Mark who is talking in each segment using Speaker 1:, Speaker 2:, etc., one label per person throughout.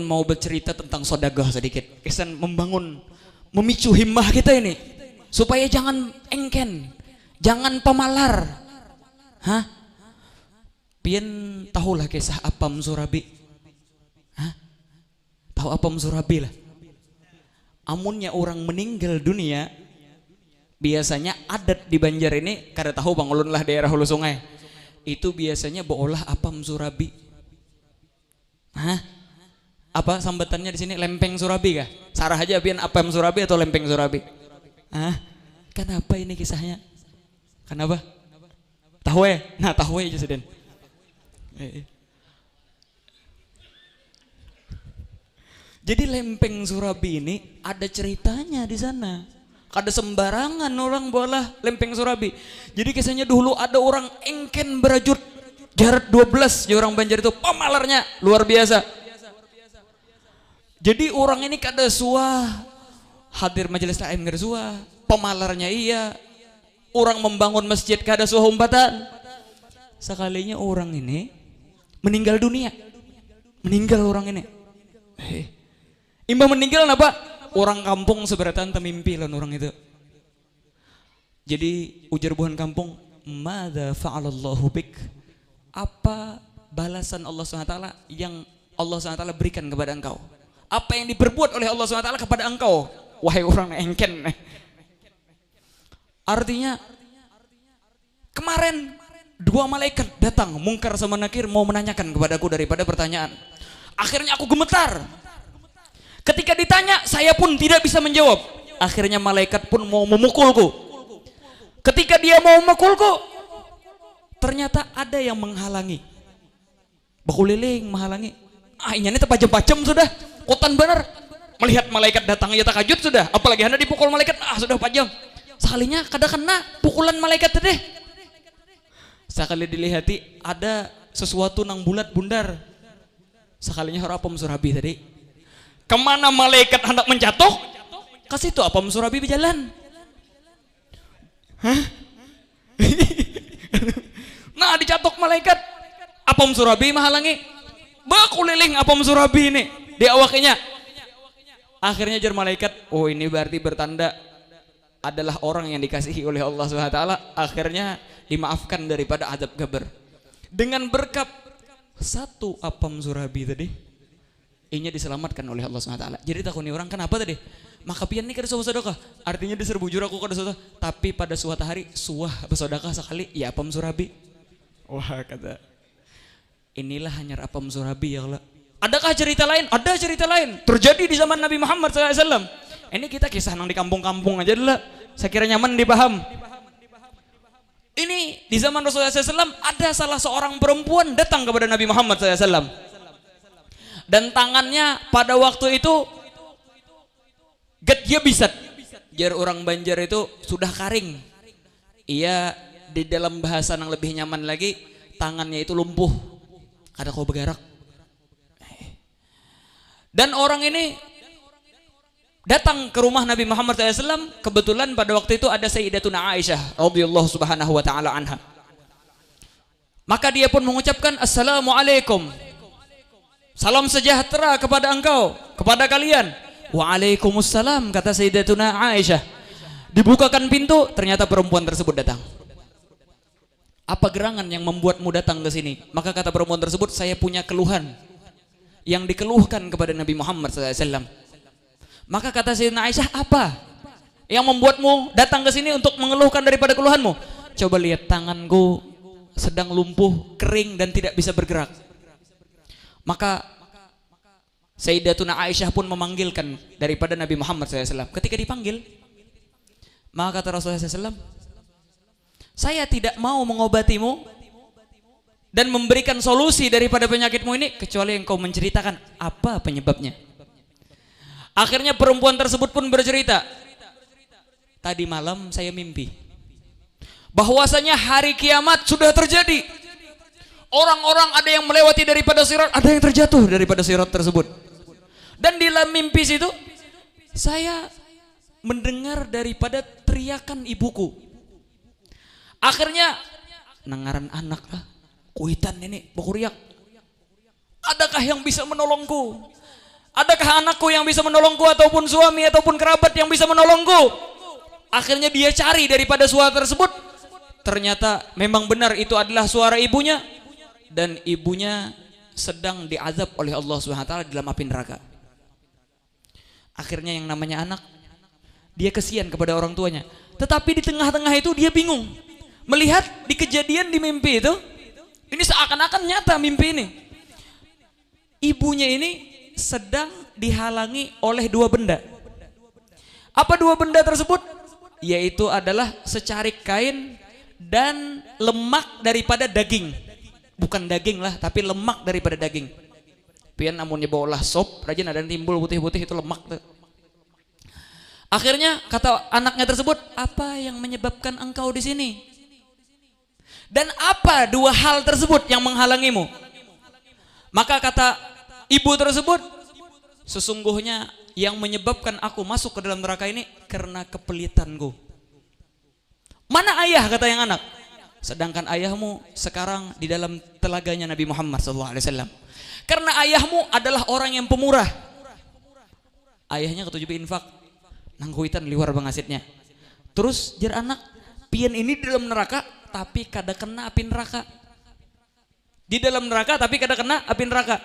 Speaker 1: Mau bercerita tentang sodagah sedikit, kesan membangun, memicu himmah kita ini supaya jangan engken, jangan pemalar. Hah? Pian tahulah kisah Apam Surabi? Hah? Tahu Apam Surabi lah? Amunnya orang meninggal dunia, biasanya adat di Banjar ini, kada tahu Bang Ulun lah daerah hulu sungai, itu biasanya beolah Apam Surabi. Hah? Apa sambatannya di sini, lempeng Surabi kah? Sarah aja pian Apam Surabi atau lempeng Surabi? Hah? Kenapa ini kisahnya? Kenapa? Tahwe? Nah tahwe aja sedang. Jadi lempeng Surabi ini ada ceritanya di sana. Kada sembarangan orang bola lempeng Surabi. Jadi kisahnya dulu ada orang engken berajut jarak 12 di orang Banjar itu, pemalarnya luar biasa. Jadi orang ini kada suah hadir majelis taklim, kada suah, pemalarnya iya. Orang membangun masjid kada suah umpatan. Sekalinya orang ini meninggal dunia. Meninggal orang ini. Imbah meninggal apa? Orang kampung seberatan temimpi lan orang itu. Jadi ujar buhan kampung, "Madza fa'alallahu bik?" Apa balasan Allah SWT yang Allah SWT berikan kepada engkau? Apa yang diperbuat oleh Allah SWT kepada engkau, wahai orang engken? Artinya kemarin dua malaikat datang, Mungkar sama Nakir, mau menanyakan kepadaku daripada pertanyaan. Akhirnya aku gemetar. Ketika ditanya, saya pun tidak bisa menjawab. Akhirnya malaikat pun mau memukulku. Ketika dia mau memukulku, ternyata ada yang menghalangi. Bakuliling menghalangi. Ini terpajam-pajam sudah. Kotan benar. Melihat malaikat datang ya takajud sudah. Apalagi Anda dipukul malaikat, sudah pajam. Sekalinya kada kena pukulan malaikat tadi. Sekali dilihati ada sesuatu nang bulat bundar. Sekalinya Apam Surabi tadi. Kemana malaikat hendak menjatuh? Kasih itu Apam Surabi berjalan. Hah? Nah dicatok malaikat, Apam Surabi menghalangi. Bakuliling Apam Surabi ini di awaknya. Akhirnya jar malaikat, oh ini berarti bertanda adalah orang yang dikasihi oleh Allah SWT. Akhirnya dimaafkan daripada azab kubur dengan berkat satu Apam Surabi tadi. Inya diselamatkan oleh Allah SWT. Jadi takuni orang kenapa tadi? Maka pian ini kada suah sedekah. Artinya diserbujur aku kada suah. Tapi pada suatu hari suah bersedekah sekali ya Apam Surabi. Wah kata, inilah hanya Apam Surabi ya Allah. Adakah cerita lain? Ada cerita lain. Terjadi di zaman Nabi Muhammad SAW. Ini kita kisah nang di kampung-kampung aja dulu. Saya kira nyaman dipaham. Ini di zaman Rasulullah SAW ada salah seorang perempuan datang kepada Nabi Muhammad SAW. Dan tangannya pada waktu itu get dia bisa. Jar orang Banjar itu sudah karing. Ia di dalam bahasa yang lebih nyaman lagi, tangannya itu lumpuh. Kada kau bergerak. Dan orang ini datang ke rumah Nabi Muhammad SAW. Kebetulan pada waktu itu ada Sayyidatuna Aisyah radhiyallahu subhanahu wa ta'ala anha. Maka dia pun mengucapkan Assalamualaikum, salam sejahtera kepada engkau, kepada kalian. Waalaikumsalam, kata Sayyidatuna Aisyah. Dibukakan pintu, ternyata perempuan tersebut datang. Apa gerangan yang membuatmu datang ke sini? Maka kata perempuan tersebut, saya punya keluhan yang dikeluhkan kepada Nabi Muhammad SAW. Maka kata Sayyidatuna Aisyah, apa yang membuatmu datang ke sini untuk mengeluhkan daripada keluhanmu? Coba lihat tanganku sedang lumpuh, kering dan tidak bisa bergerak. Maka Sayyidatuna Aisyah pun memanggilkan daripada Nabi Muhammad SAW. Ketika dipanggil, maka kata Rasulullah SAW, saya tidak mau mengobatimu dan memberikan solusi daripada penyakitmu ini kecuali engkau menceritakan apa penyebabnya. Akhirnya perempuan tersebut pun bercerita, tadi malam saya mimpi bahwasanya hari kiamat sudah terjadi. Orang-orang ada yang melewati daripada sirat, ada yang terjatuh daripada sirat tersebut. Dan di dalam mimpi situ saya mendengar daripada teriakan ibuku. Akhirnya nangaran anak lah, kuitan ini bakuriak. Adakah yang bisa menolongku? Adakah anakku yang bisa menolongku, ataupun suami ataupun kerabat yang bisa menolongku? Akhirnya dia cari daripada suara tersebut. Ternyata memang benar itu adalah suara ibunya, dan ibunya sedang diazab oleh Allah Subhanahu wa taala dalam api neraka. Akhirnya yang namanya anak, dia kesian kepada orang tuanya. Tetapi di tengah-tengah itu dia bingung. Melihat di kejadian di mimpi itu, ini seakan-akan nyata mimpi ini. Ibunya ini sedang dihalangi oleh dua benda. Apa dua benda tersebut? Yaitu adalah secarik kain dan lemak daripada daging. Bukan daging lah, tapi lemak daripada daging. Pian amunnya bawa sop, rajin ada timbul putih-putih, itu lemak tuh. Akhirnya kata anaknya tersebut, apa yang menyebabkan engkau di sini? Dan apa dua hal tersebut yang menghalangimu? Maka kata ibu tersebut, sesungguhnya yang menyebabkan aku masuk ke dalam neraka ini karena kepelitanku. Mana ayah, kata yang anak? Sedangkan ayahmu sekarang di dalam telaganya Nabi Muhammad SAW. Karena ayahmu adalah orang yang pemurah. Ayahnya ketujuh infak, nangkuitan liwar bangasitnya. Terus jar anak, pian ini di dalam neraka tapi kada kena api neraka. Di dalam neraka tapi kada kena api neraka.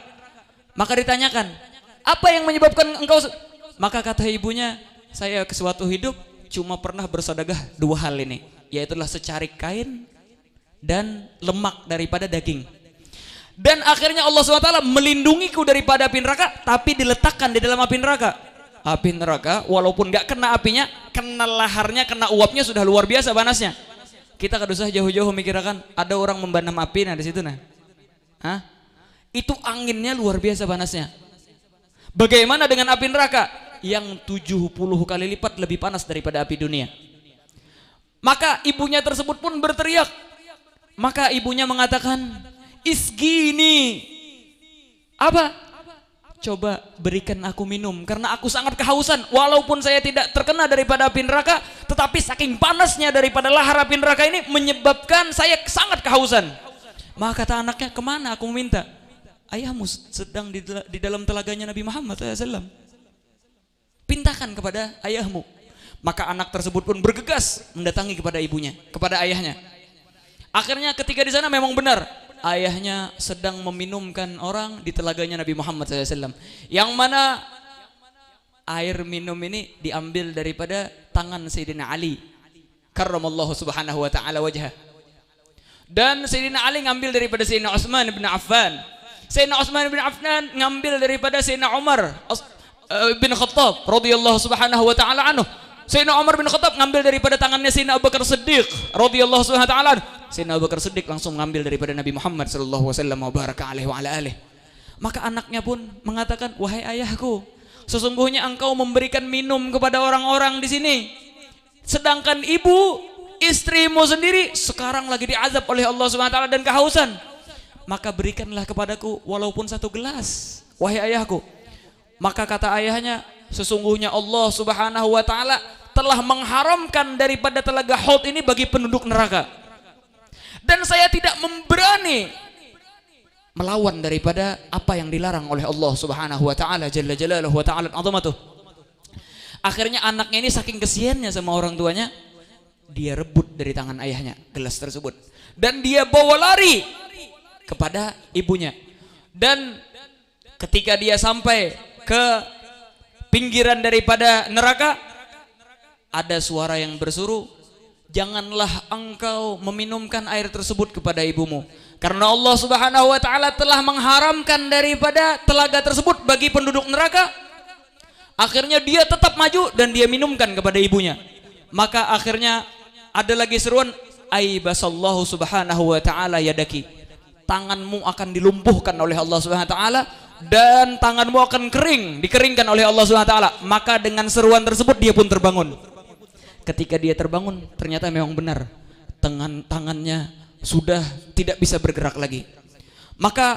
Speaker 1: Maka ditanyakan, apa yang menyebabkan engkau? Maka kata ibunya, saya ke suatu hidup cuma pernah bersedekah dua hal ini, yaitu secarik kain dan lemak daripada daging. Dan akhirnya Allah SWT melindungiku daripada api neraka, tapi diletakkan di dalam api neraka. Api neraka walaupun gak kena apinya, kena laharnya, kena uapnya sudah luar biasa panasnya. Kita kada usah jauh-jauh memikirkan ada orang membanam api di situ Hah? Itu anginnya luar biasa panasnya. Bagaimana dengan api neraka yang 70 kali lipat lebih panas daripada api dunia? Maka ibunya tersebut pun berteriak. Maka ibunya mengatakan, isgini, apa? Coba berikan aku minum, karena aku sangat kehausan. Walaupun saya tidak terkena daripada api neraka, tetapi saking panasnya daripada lahar api neraka ini menyebabkan saya sangat kehausan. Maka kata anaknya, kemana aku meminta? Ayahmu sedang di dalam telaganya Nabi Muhammad SAW. Pintakan kepada ayahmu. Maka anak tersebut pun bergegas mendatangi kepada ibunya, kepada ayahnya. Akhirnya ketika di sana memang benar, ayahnya sedang meminumkan orang di telaganya Nabi Muhammad SAW. Yang mana air minum ini diambil daripada tangan Sayyidina Ali karramallahu subhanahu wa ta'ala wajhah. Dan Sayyidina Ali ngambil daripada Sayyidina Utsman bin Affan. Sayyidina Utsman bin Affan ngambil daripada Sayyidina Umar bin Khattab radhiyallahu subhanahu wa ta'ala anhu. Sayyidina Umar bin Khattab ngambil daripada tangannya Sayyidina Abu Bakar Siddiq radhiyallahu subhanahu wa ta'ala anhu. Sayyidina Abu Bakar Siddiq langsung ngambil daripada Nabi Muhammad sallallahu alaihi wasallam wa baraka alaihi wa ala alihi. Maka anaknya pun mengatakan, wahai ayahku, sesungguhnya engkau memberikan minum kepada orang-orang di sini, sedangkan ibu, istrimu sendiri sekarang lagi diazab oleh Allah Subhanahu wa taala dan kehausan. Maka berikanlah kepadaku walaupun satu gelas, wahai ayahku. Maka kata ayahnya, sesungguhnya Allah Subhanahu wa taala telah mengharamkan daripada telaga Haud ini bagi penduduk neraka. Dan saya tidak memberani melawan daripada apa yang dilarang oleh Allah Subhanahu wa taala jalla jalaluhu wa ta'ala azamatuh. Akhirnya anaknya ini saking kesiannya sama orang tuanya, dia rebut dari tangan ayahnya gelas tersebut dan dia bawa lari kepada ibunya. Dan ketika dia sampai ke pinggiran daripada neraka, ada suara yang berseru, janganlah engkau meminumkan air tersebut kepada ibumu, karena Allah Subhanahu wa taala telah mengharamkan daripada telaga tersebut bagi penduduk neraka. Akhirnya dia tetap maju dan dia minumkan kepada ibunya. Maka akhirnya ada lagi seruan, aibasallahu subhanahu wa ta'ala yadaki, tanganmu akan dilumpuhkan oleh Allah Subhanahu wa ta'ala dan tanganmu akan dikeringkan oleh Allah Subhanahu wa ta'ala. Maka dengan seruan tersebut dia pun terbangun. Ketika dia terbangun, ternyata memang benar tangannya sudah tidak bisa bergerak lagi. Maka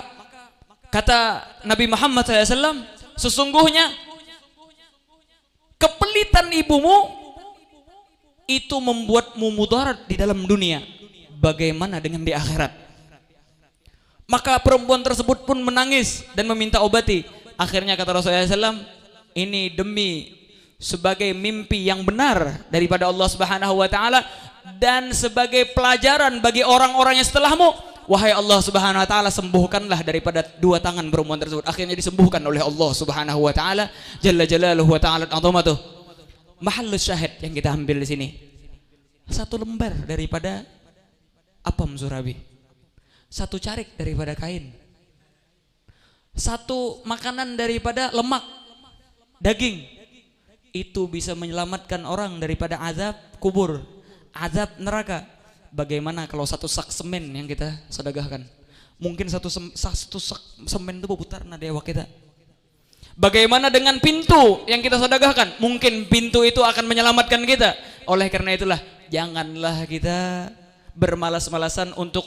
Speaker 1: kata Nabi Muhammad SAW, sesungguhnya kepelitan ibumu itu membuatmu mudarat di dalam dunia, bagaimana dengan di akhirat? Maka perempuan tersebut pun menangis dan meminta obati. Akhirnya kata Rasulullah SAW, ini demi sebagai mimpi yang benar daripada Allah Subhanahu wa taala dan sebagai pelajaran bagi orang-orang yang setelahmu. Wahai Allah Subhanahu wa taala, sembuhkanlah daripada dua tangan perempuan tersebut. Akhirnya disembuhkan oleh Allah Subhanahu wa taala jalla jalaluhu wa ta'ala azamatuh. Mahallus syahid yang kita ambil di sini, satu lembar daripada apam surabi, satu carik daripada kain, satu makanan daripada lemak daging, itu bisa menyelamatkan orang daripada azab kubur, azab neraka. Bagaimana kalau satu sak semen yang kita sedekahkan? Mungkin satu sak semen itu berputar na dewa kita. Bagaimana dengan pintu yang kita sedekahkan? Mungkin pintu itu akan menyelamatkan kita. Oleh karena itulah, janganlah kita bermalas-malasan untuk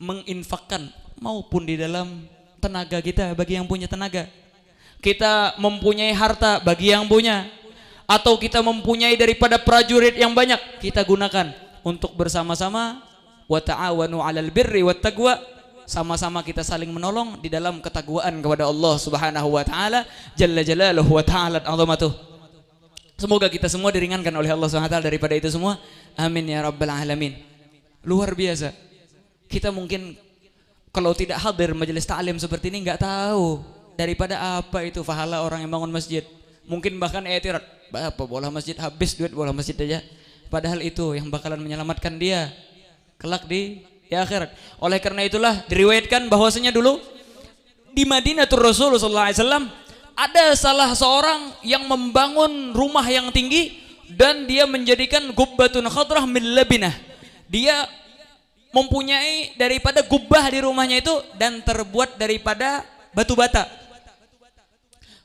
Speaker 1: menginfakkan maupun di dalam tenaga kita bagi yang punya tenaga. Kita mempunyai harta bagi yang punya, atau kita mempunyai daripada prajurit yang banyak, kita gunakan untuk bersama-sama wa ta'awanu 'alal birri wat taqwa, sama-sama kita saling menolong di dalam ketakwaan kepada Allah Subhanahu wa taala jalla jalaluhu wa ta'ala azamatuh. Semoga kita semua diringankan oleh Allah Subhanahu wa taala daripada itu semua. Amin ya rabbal alamin. Luar biasa. Kita mungkin kalau tidak hadir majelis ta'lim seperti ini enggak tahu daripada apa itu pahala orang yang bangun masjid. Mungkin bahkan i'tirad, apa bola masjid habis duit bola masjid aja. Padahal itu yang bakalan menyelamatkan dia kelak di akhirat. Oleh karena itulah diriwayatkan bahwasanya dulu di Madinatul Rasul sallallahu alaihi wasallam ada salah seorang yang membangun rumah yang tinggi dan dia menjadikan gubbatun khadrah min labinah. Dia mempunyai daripada gubbah di rumahnya itu dan terbuat daripada batu bata.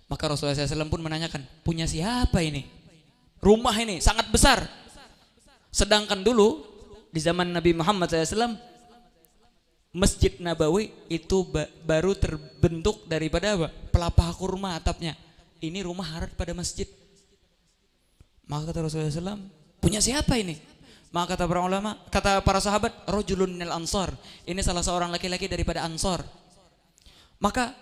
Speaker 1: Maka Rasulullah SAW pun menanyakan, punya siapa ini? Rumah ini sangat besar. Sedangkan dulu di zaman Nabi Muhammad SAW, Masjid Nabawi itu baru terbentuk daripada apa? Pelepah kurma atapnya. Ini rumah harta pada masjid. Maka kata Rasulullah SAW, punya siapa ini? Maka kata para ulama, kata para sahabat, rajulun minal ansar. Ini salah seorang laki-laki daripada Ansar. Maka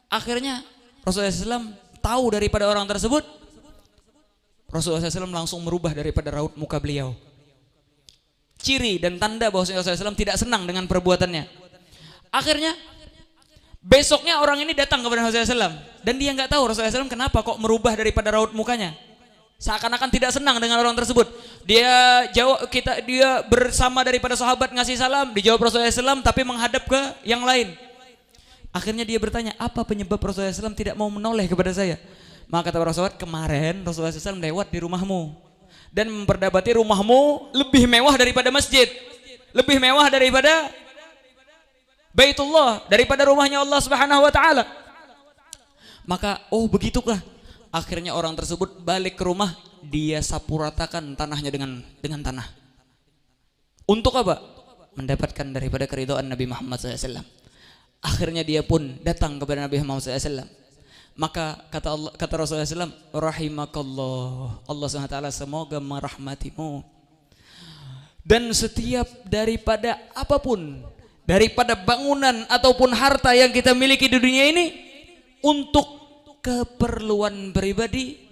Speaker 1: akhirnya Rasulullah SAW tahu daripada orang tersebut. Rasulullah SAW langsung merubah daripada raut muka beliau. Ciri dan tanda bahwa Rasulullah SAW tidak senang dengan perbuatannya. Akhirnya besoknya orang ini datang kepada Rasulullah SAW dan dia nggak tahu Rasulullah SAW kenapa kok merubah daripada raut mukanya. Seakan-akan tidak senang dengan orang tersebut. Dia bersama daripada sahabat ngasih salam, dijawab Rasulullah SAW tapi menghadap ke yang lain. Akhirnya dia bertanya, apa penyebab Rasulullah SAW tidak mau menoleh kepada saya? Maka kata Rasulullah, kemarin Rasulullah SAW lewat di rumahmu dan memperdapati rumahmu lebih mewah daripada masjid, lebih mewah daripada Baitullah, daripada rumahnya Allah Subhanahu wa taala. Maka oh begitukah? Akhirnya orang tersebut balik ke rumah, dia sapu ratakan tanahnya dengan tanah. Untuk apa? Mendapatkan daripada keridhaan Nabi Muhammad SAW. Akhirnya dia pun datang kepada Nabi Muhammad SAW. Maka kata Rasulullah SAW, rahimakallah, Allah SWT semoga merahmatimu. Dan setiap daripada apapun, daripada bangunan ataupun harta yang kita miliki di dunia ini, untuk keperluan pribadi